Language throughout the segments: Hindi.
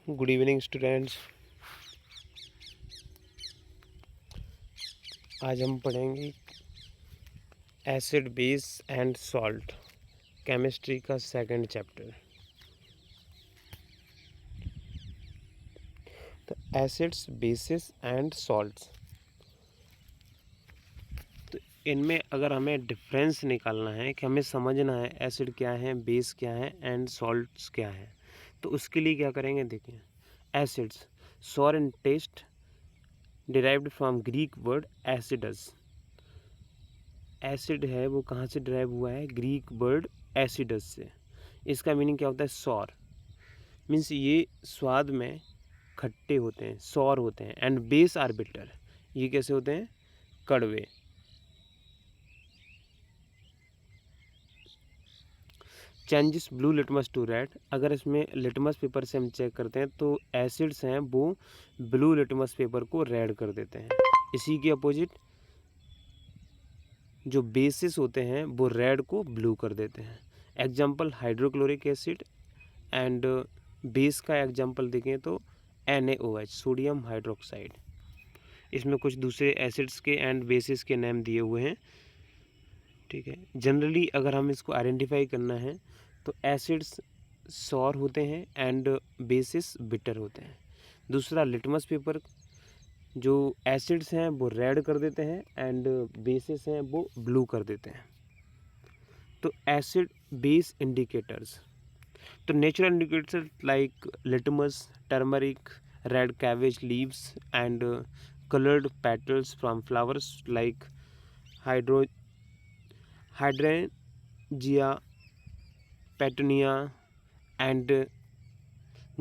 Good evening students. आज हम पढ़ेंगे acid base and salt, chemistry का सेकंड चैप्टर। तो एसिड्स, बेसिस एंड सॉल्ट्स, तो इनमें अगर हमें डिफरेंस निकालना है कि हमें समझना है एसिड क्या है, बेस क्या है एंड सॉल्ट्स क्या है, तो उसके लिए क्या करेंगे। देखिए, acids sour in taste derived from Greek word acidus. Acid है वो कहाँ से डिराइव हुआ है? ग्रीक वर्ड एसिडस से। इसका मीनिंग क्या होता है? सॉर, मीन्स ये स्वाद में खट्टे होते हैं, सॉर होते हैं। एंड बेस आर बिटर, ये कैसे होते हैं? कड़वे। Changes blue litmus to red, अगर इसमें लिटमस पेपर से हम चेक करते हैं तो एसिड्स हैं वो ब्लू लिटमस पेपर को रेड कर देते हैं। इसी के अपोजिट जो बेसिस होते हैं वो रेड को ब्लू कर देते हैं। Example hydrochloric acid and base का एग्जाम्पल देखें तो NaOH, सोडियम हाइड्रोक्साइड। इसमें कुछ दूसरे एसिड्स के एंड बेसिस के नेम दिए हुए हैं, ठीक है। जनरली अगर हम इसको आइडेंटिफाई करना है तो एसिड्स सॉर होते हैं एंड बेसिस बिटर होते हैं। दूसरा, लिटमस पेपर, जो एसिड्स हैं वो रेड कर देते हैं एंड बेसिस हैं वो ब्लू कर देते हैं। तो एसिड बेस इंडिकेटर्स, तो natural indicators like litmus, turmeric, red cabbage leaves and colored petals from flowers like hydrangea, petunia and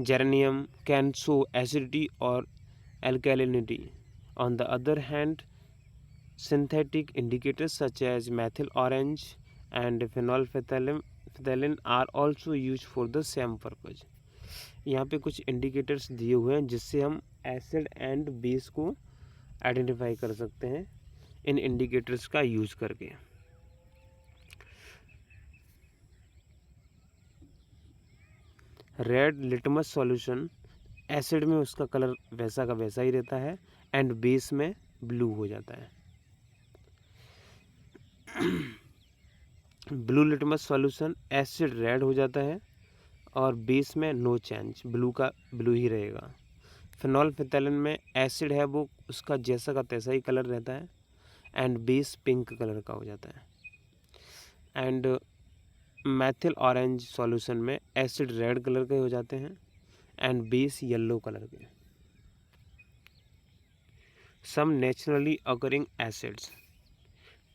geranium can show acidity or alkalinity. On the other hand, synthetic indicators such as methyl orange and phenolphthalein are also used for the same purpose. यहाँ पे कुछ इंडिकेटर्स दिए हुए हैं जिससे हम एसिड एंड बेस को आइडेंटिफाई कर सकते हैं इन इंडिकेटर्स का यूज करके। रेड लिटमस सॉल्यूशन, एसिड में उसका कलर वैसा का वैसा ही रहता है एंड बेस में ब्लू हो जाता है। Blue litmus solution, acid red हो जाता है और बेस में नो चेंज, ब्लू का ब्लू ही रहेगा। फिनोल्फिथैलिन में एसिड है वो उसका जैसा का तैसा ही कलर रहता है एंड बेस पिंक कलर का हो जाता है। एंड मैथिल ऑरेंज सॉल्यूशन में एसिड रेड कलर के हो जाते हैं एंड बेस येलो कलर के। सम नेचुरली अकरिंग एसिड्स,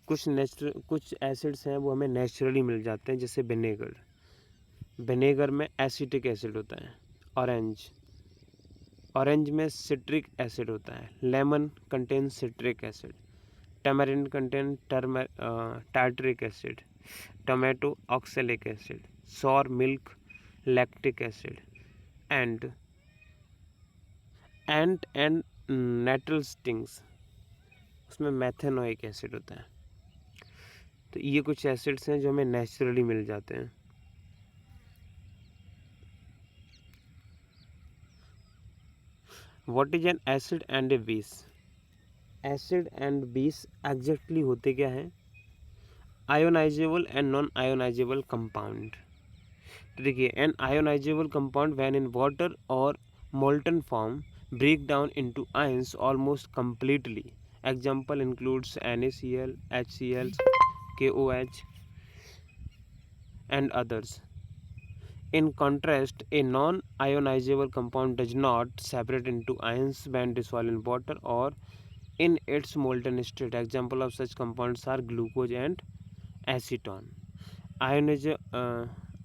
कुछ एसिड्स हैं वो हमें नेचुरली मिल जाते हैं, जैसे विनेगर में एसिटिक एसिड होता है। ऑरेंज में सिट्रिक एसिड होता है। Lemon contain citric acid. Tamarind contain tartaric acid. Tomato oxalic acid. Sour milk lactic acid and nettle stings, उसमें मैथेनोइक एसिड होता है। तो ये कुछ एसिड्स हैं जो हमें नेचुरली मिल जाते हैं। What is an acid and a base? Acid and base exactly होते क्या हैं? Ionizable and non ionizable compound. तो देखिए, an ionizable compound when in water और molten form break down into ions almost completely. Example includes NaCl, HCl, KOH and others. In contrast, a non-ionizable compound does not separate into ions when dissolved in water or in its molten state. Example of such compounds are glucose and acetone.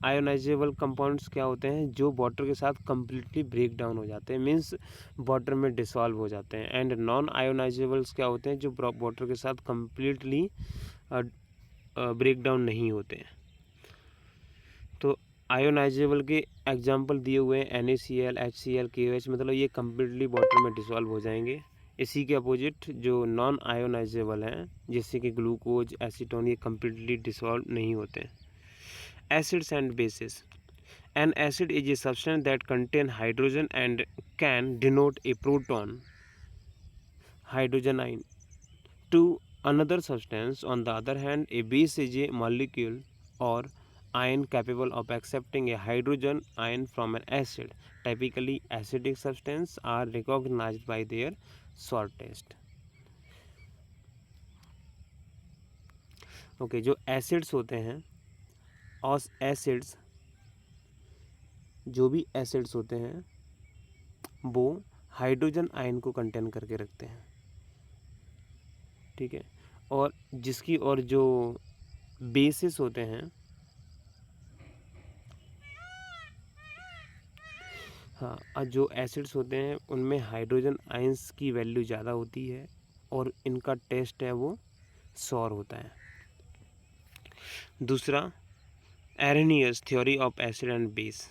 Ionisable compounds क्या होते हैं? जो वाटर के साथ कम्प्लीटली ब्रेक डाउन हो जाते हैं, मीन्स वाटर में डिसॉल्व हो जाते हैं। एंड नॉन आयोनाइजेबल्स क्या होते हैं? जो वाटर के साथ कम्प्लीटली ब्रेक डाउन नहीं होते हैं। तो आयोनाइजेबल के एग्जांपल दिए हुए हैं NaCl, HCl, KOH, मतलब ये कम्प्लीटली वाटर में डिसॉल्व हो जाएंगे। इसी के अपोजिट जो नॉन आयोनाइजेबल हैं, जैसे कि ग्लूकोज, एसीटोन, ये कम्प्लीटली डिसॉल्व नहीं होते हैं। Acids and bases, An acid is a substance that contains hydrogen and can denote a proton, hydrogen ion, to another substance. On the other hand, a base is a molecule or ion capable of accepting a hydrogen ion from an acid. Typically, acidic substances are recognized by their salt taste. Okay, जो एसिड्स होते हैं और एसिड्स, जो भी एसिड्स होते हैं वो हाइड्रोजन आयन को कंटेन करके रखते हैं, ठीक है। और जिसकी और जो बेसिस होते हैं, हाँ, और जो एसिड्स होते हैं उनमें हाइड्रोजन आयंस की वैल्यू ज़्यादा होती है और इनका टेस्ट है वो सॉर होता है। दूसरा, Arrhenius theory of acid and base.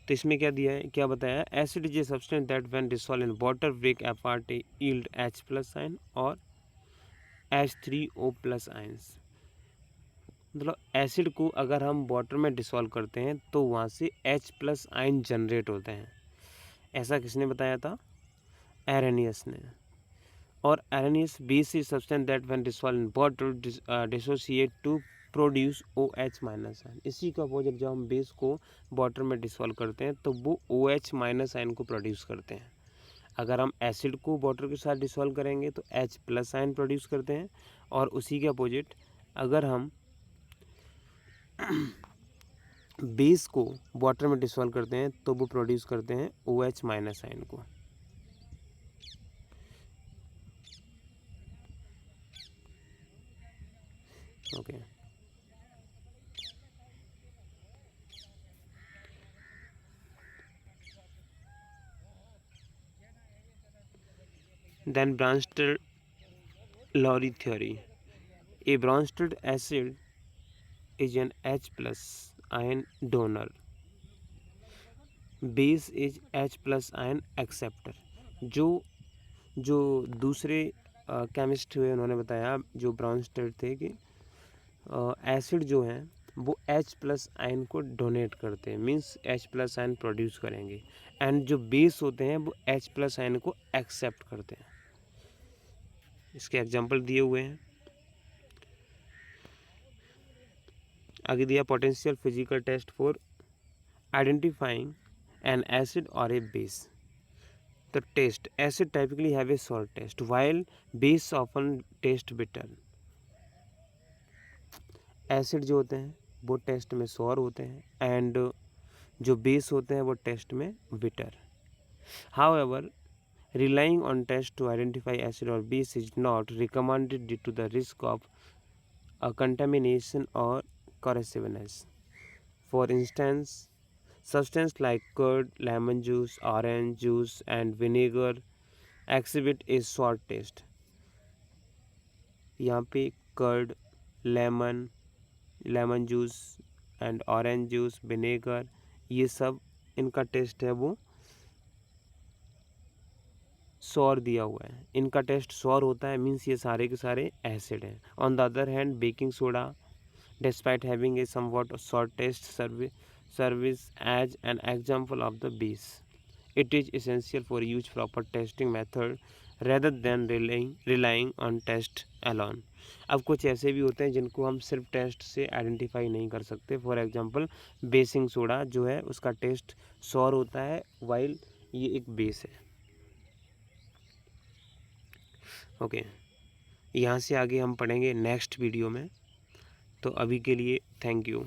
तो इसमें क्या दिया है, क्या बताया, acid is a substance that when dissolve in water break apart yield H+ ion और H3O+ आयंस। मतलब एसिड को अगर हम वाटर में डिसॉल्व करते हैं तो वहाँ से H+ आयन जनरेट होते हैं। ऐसा किसने बताया था, एरेनियस ने। और Arrhenius base is substance that when dissolve in water dissociate to produce OH- ion. इसी का अपोजिट जब हम बेस को वाटर में डिसॉल्व करते हैं तो वो OH- आयन को प्रोड्यूस करते हैं। अगर हम एसिड को वाटर के साथ डिसॉल्व करेंगे तो H+ आयन प्रोड्यूस करते हैं, और उसी के अपोजिट अगर हम बेस को वाटर में डिसॉल्व करते हैं तो वो प्रोड्यूस करते हैं OH- आयन को। Okay, then Bronsted-Lowry theory. A Bronsted acid is an H+ ion donor. Base is H+ ion acceptor. जो दूसरे केमिस्ट हुए उन्होंने बताया, जो ब्राउनस्टेड थे, कि एसिड जो हैं वो H+ आयन को डोनेट करते हैं, मींस H+ आयन प्रोड्यूस करेंगे, एंड जो बेस होते हैं वो H+ आयन को एक्सेप्ट करते हैं। इसके एग्जांपल दिए हुए हैं। आगे दिया potential physical test for identifying an acid और ए बेस। तो taste, acid typically have a salt taste while base often taste bitter. Acid जो होते हैं वो टेस्ट में सॉर होते हैं, एंड जो बेस होते हैं वो टेस्ट में bitter. However, relying on test to identify acid or base is not recommended due to the risk of contamination or corrosiveness. For instance, substances like curd, lemon juice, orange juice, and vinegar exhibit a sour taste. यहाँ पे curd, lemon juice and orange juice, vinegar, ये सब इनका टेस्ट है वो सॉर दिया हुआ है। इनका टेस्ट सॉर होता है, मीन्स ये सारे के सारे एसिड हैं। On the other hand, baking soda despite having a somewhat sour taste service as an example of the base. It is essential for use proper testing method rather than relying on test alone. अब कुछ ऐसे भी होते हैं जिनको हम सिर्फ टेस्ट से आइडेंटिफाई नहीं कर सकते। फॉर एग्जांपल, बेसिंग सोडा जो है उसका टेस्ट सॉर होता है वाइल ये एक बेस है। ओके, यहाँ से आगे हम पढ़ेंगे नेक्स्ट वीडियो में। तो अभी के लिए थैंक यू।